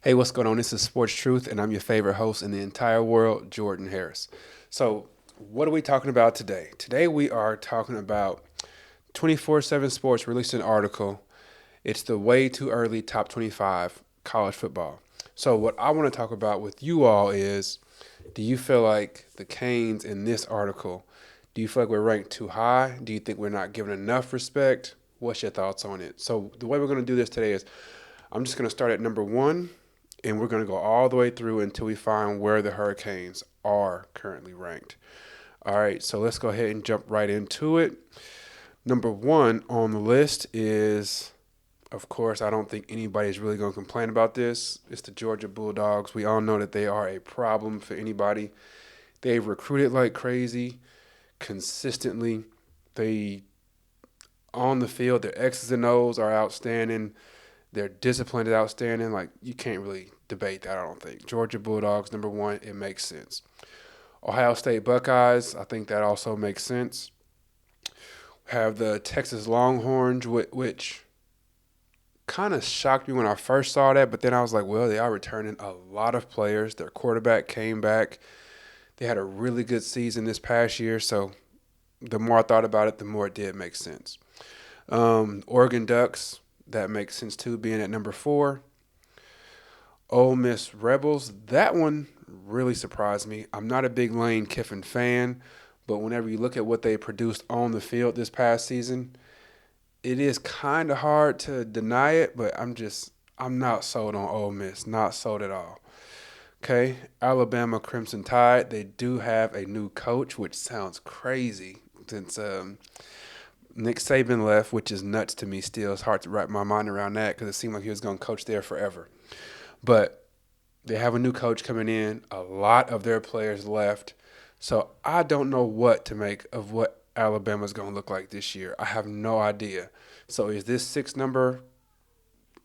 Hey, what's going on? This is Sports Truth, and I'm your favorite host in the entire world, Jordan Harris. So, what are we talking about today? Today, we are talking about 247 Sports released an article. It's the way too early top 25 college football. So, what I want to talk about with you all is, do you feel like the Canes in this article, do you feel like we're ranked too high? Do you think we're not given enough respect? What's your thoughts on it? So, the way we're going to do this today is I'm just going to start at number one, and we're going to go all the way through until we find where the Hurricanes are currently ranked. All right, so let's go ahead and jump right into it. Number one on the list is, of course, I don't think anybody's really going to complain about this. It's the Georgia Bulldogs. We all know that they are a problem for anybody. They've recruited like crazy, consistently. They, on the field, their X's and O's are outstanding. Their discipline is outstanding. Like, you can't really debate that, I don't think. Georgia Bulldogs, number one, it makes sense. Ohio State Buckeyes, I think that also makes sense. We have the Texas Longhorns, which kind of shocked me when I first saw that, but then I was like, well, they are returning a lot of players. Their quarterback came back. They had a really good season this past year, so the more I thought about it, the more it did make sense. Oregon Ducks, that makes sense too, being at number four. Ole Miss Rebels, that one really surprised me. I'm not a big Lane Kiffin fan, but whenever you look at what they produced on the field this past season, it is kind of hard to deny it, but I'm not sold on Ole Miss, not sold at all. Okay, Alabama Crimson Tide, they do have a new coach, which sounds crazy since Nick Saban left, which is nuts to me still. It's hard to wrap my mind around that because it seemed like he was going to coach there forever. But they have a new coach coming in. A lot of their players left. So I don't know what to make of what Alabama's going to look like this year. I have no idea. So is this six number,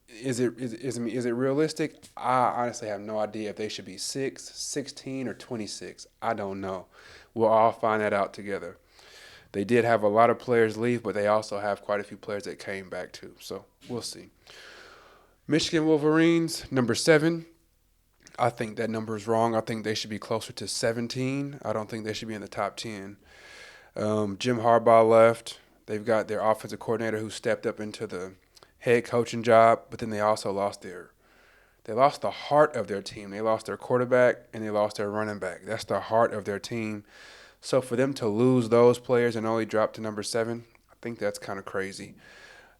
is it realistic? I honestly have no idea if they should be 6, 16, or 26. I don't know. We'll all find that out together. They did have a lot of players leave, but they also have quite a few players that came back too. So we'll see. Michigan Wolverines, number 7. I think that number is wrong. I think they should be closer to 17. I don't think they should be in the top 10. Jim Harbaugh left. They've got their offensive coordinator who stepped up into the head coaching job, but then they also lost the heart of their team. They lost their quarterback and they lost their running back. That's the heart of their team. So for them to lose those players and only drop to number 7, I think that's kind of crazy.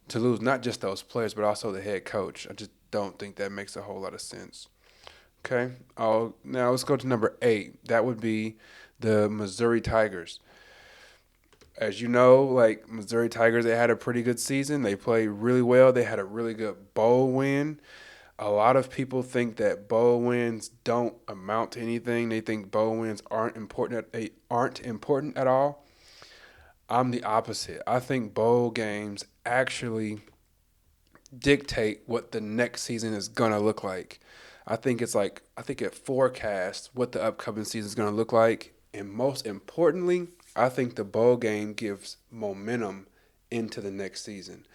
To lose not just those players, but also the head coach. I just don't think that makes a whole lot of sense. Okay. Now let's go to number 8. That would be the Missouri Tigers. As you know, like Missouri Tigers, they had a pretty good season. They played really well. They had a really good bowl win. A lot of people think that bowl wins don't amount to anything. They think bowl wins aren't important. They aren't important at all. I'm the opposite. I think bowl games actually dictate what the next season is gonna look like. I think it forecasts what the upcoming season is gonna look like, and most importantly, I think the bowl game gives momentum into the next season.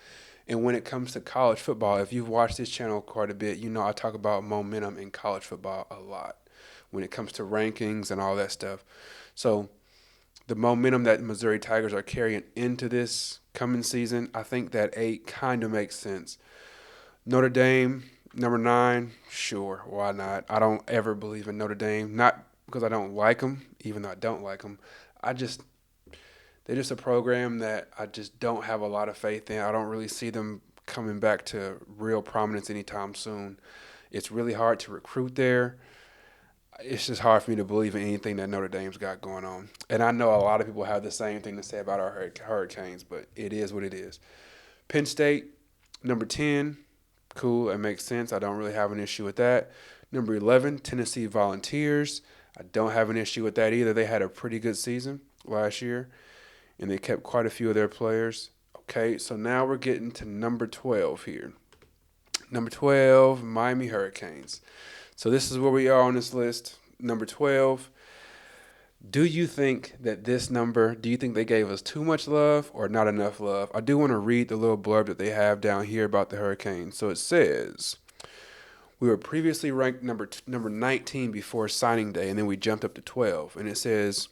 And when it comes to college football, if you've watched this channel quite a bit, you know I talk about momentum in college football a lot when it comes to rankings and all that stuff. So the momentum that Missouri Tigers are carrying into this coming season, I think that 8 kind of makes sense. Notre Dame, number 9, sure, why not? I don't ever believe in Notre Dame, not because I don't like them, even though I don't like them. I just They're just a program that I just don't have a lot of faith in. I don't really see them coming back to real prominence anytime soon. It's really hard to recruit there. It's just hard for me to believe in anything that Notre Dame's got going on. And I know a lot of people have the same thing to say about our Hurricanes, but it is what it is. Penn State, number 10, cool, it makes sense. I don't really have an issue with that. Number 11, Tennessee Volunteers. I don't have an issue with that either. They had a pretty good season last year, and they kept quite a few of their players. Okay, so now we're getting to number 12 here. Number 12, Miami Hurricanes. So this is where we are on this list. Number 12. Do you think that do you think they gave us too much love or not enough love? I do want to read the little blurb that they have down here about the Hurricanes. So it says, We were previously ranked number 19 before signing day, and then we jumped up to 12. And it says,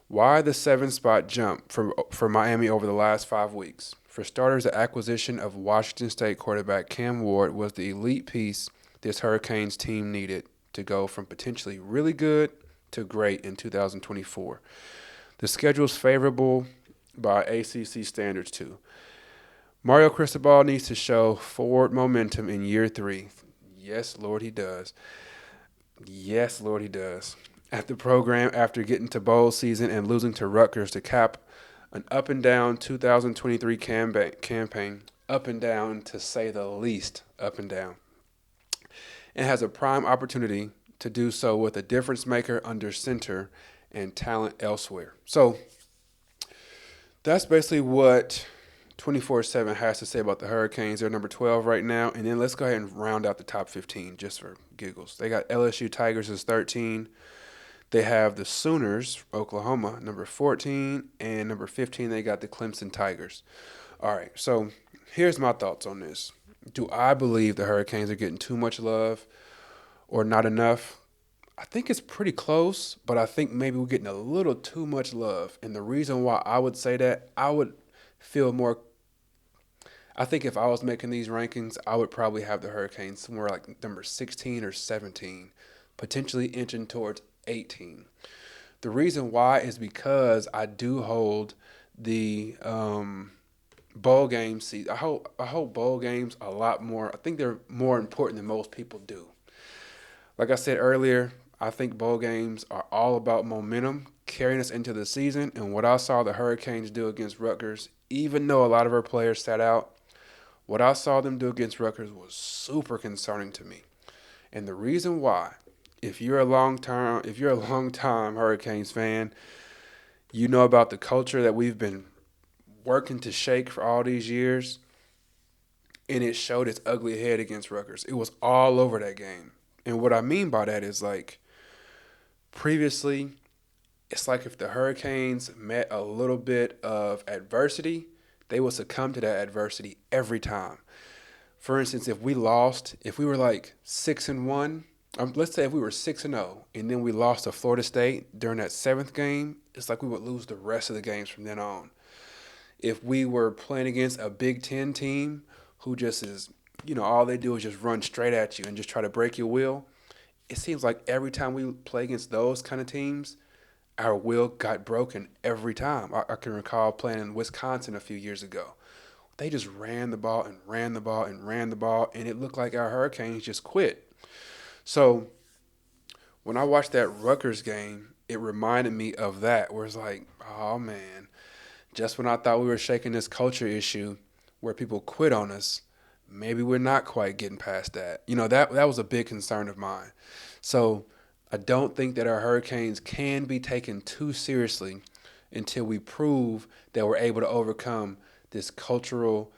why the 7 spot jump for Miami over the last 5 weeks? For starters, the acquisition of Washington State quarterback Cam Ward was the elite piece this Hurricanes team needed to go from potentially really good to great in 2024. The schedule is favorable by ACC standards, too. Mario Cristobal needs to show forward momentum in year 3. Yes, Lord, he does. Yes, Lord, he does. At the program, after getting to bowl season and losing to Rutgers to cap an up and down 2023 campaign, up and down to say the least, up and down, and has a prime opportunity to do so with a difference maker under center and talent elsewhere. So that's basically what 247 has to say about the Hurricanes. They're number 12 right now. And then let's go ahead and round out the top 15 just for giggles. They got LSU Tigers as 13. They have the Sooners, Oklahoma, number 14. And number 15, they got the Clemson Tigers. All right, so here's my thoughts on this. Do I believe the Hurricanes are getting too much love or not enough? I think it's pretty close, but I think maybe we're getting a little too much love. And the reason why I would say that, I would feel more. I think if I was making these rankings, I would probably have the Hurricanes somewhere like number 16 or 17, potentially inching towards 18. The reason why is because I do hold the bowl game season. I hold bowl games a lot more. I think they're more important than most people do. Like I said earlier, I think bowl games are all about momentum, carrying us into the season. And what I saw the Hurricanes do against Rutgers, even though a lot of our players sat out, what I saw them do against Rutgers was super concerning to me. And the reason why, if you're a long time Hurricanes fan, you know about the culture that we've been working to shake for all these years, and it showed its ugly head against Rutgers. It was all over that game. And what I mean by that is, like, previously, it's like if the Hurricanes met a little bit of adversity, they will succumb to that adversity every time. For instance, if we were like 6-1, let's say if we were 6-0, and then we lost to Florida State during that 7th game, it's like we would lose the rest of the games from then on. If we were playing against a Big Ten team who just is, all they do is just run straight at you and just try to break your will, it seems like every time we play against those kind of teams, our will got broken every time. I can recall playing in Wisconsin a few years ago. They just ran the ball and ran the ball and ran the ball, and it looked like our Hurricanes just quit. So when I watched that Rutgers game, it reminded me of that, where it's like, oh, man, just when I thought we were shaking this culture issue where people quit on us, maybe we're not quite getting past that. That was a big concern of mine. So I don't think that our Hurricanes can be taken too seriously until we prove that we're able to overcome this cultural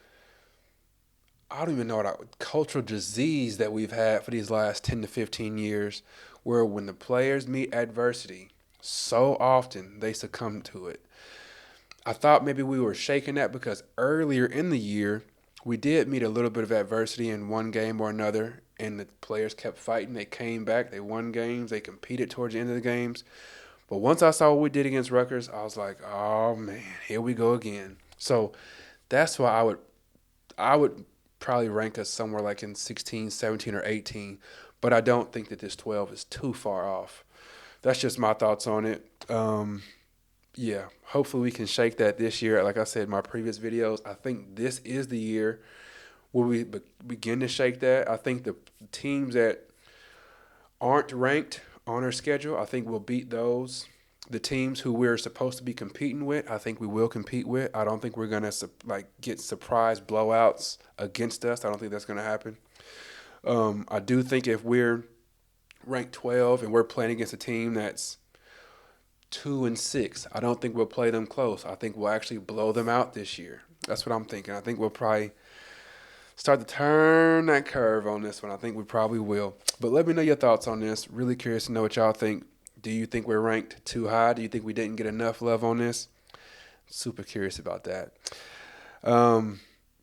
disease that we've had for these last 10 to 15 years, where when the players meet adversity, so often they succumb to it. I thought maybe we were shaking that because earlier in the year, we did meet a little bit of adversity in one game or another, and the players kept fighting. They came back. They won games. They competed towards the end of the games. But once I saw what we did against Rutgers, I was like, oh, man, here we go again. So that's why I would probably rank us somewhere like in 16, 17, or 18. But I don't think that this 12 is too far off. That's just my thoughts on it. Yeah, hopefully we can shake that this year. Like I said in my previous videos, I think this is the year where we begin to shake that. I think the teams that aren't ranked on our schedule, I think we'll beat those. The teams who we're supposed to be competing with, I think we will compete with. I don't think we're going to get surprise blowouts against us. I don't think that's going to happen. I do think if we're ranked 12 and we're playing against a team that's 2-6, I don't think we'll play them close. I think we'll actually blow them out this year. That's what I'm thinking. I think we'll probably start to turn that curve on this one. I think we probably will. But let me know your thoughts on this. Really curious to know what y'all think. Do you think we're ranked too high? Do you think we didn't get enough love on this? Super curious about that.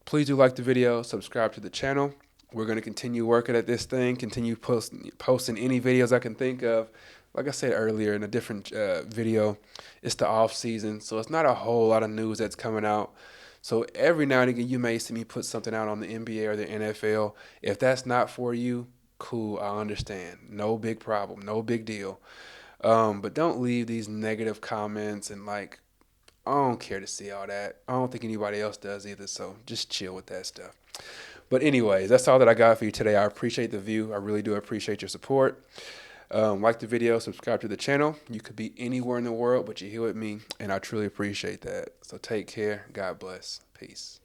Please do like the video, subscribe to the channel. We're going to continue working at this thing, continue posting any videos I can think of. Like I said earlier in a different video, it's the off season, so it's not a whole lot of news that's coming out. So every now and again, you may see me put something out on the NBA or the NFL. If that's not for you, cool, I understand. No big problem, no big deal. But don't leave these negative comments and like, I don't care to see all that. I don't think anybody else does either, so just chill with that stuff. But anyways, that's all that I got for you today. I appreciate the view. I really do appreciate your support. Like the video, subscribe to the channel. You could be anywhere in the world, but you're here with me, and I truly appreciate that. So take care. God bless. Peace.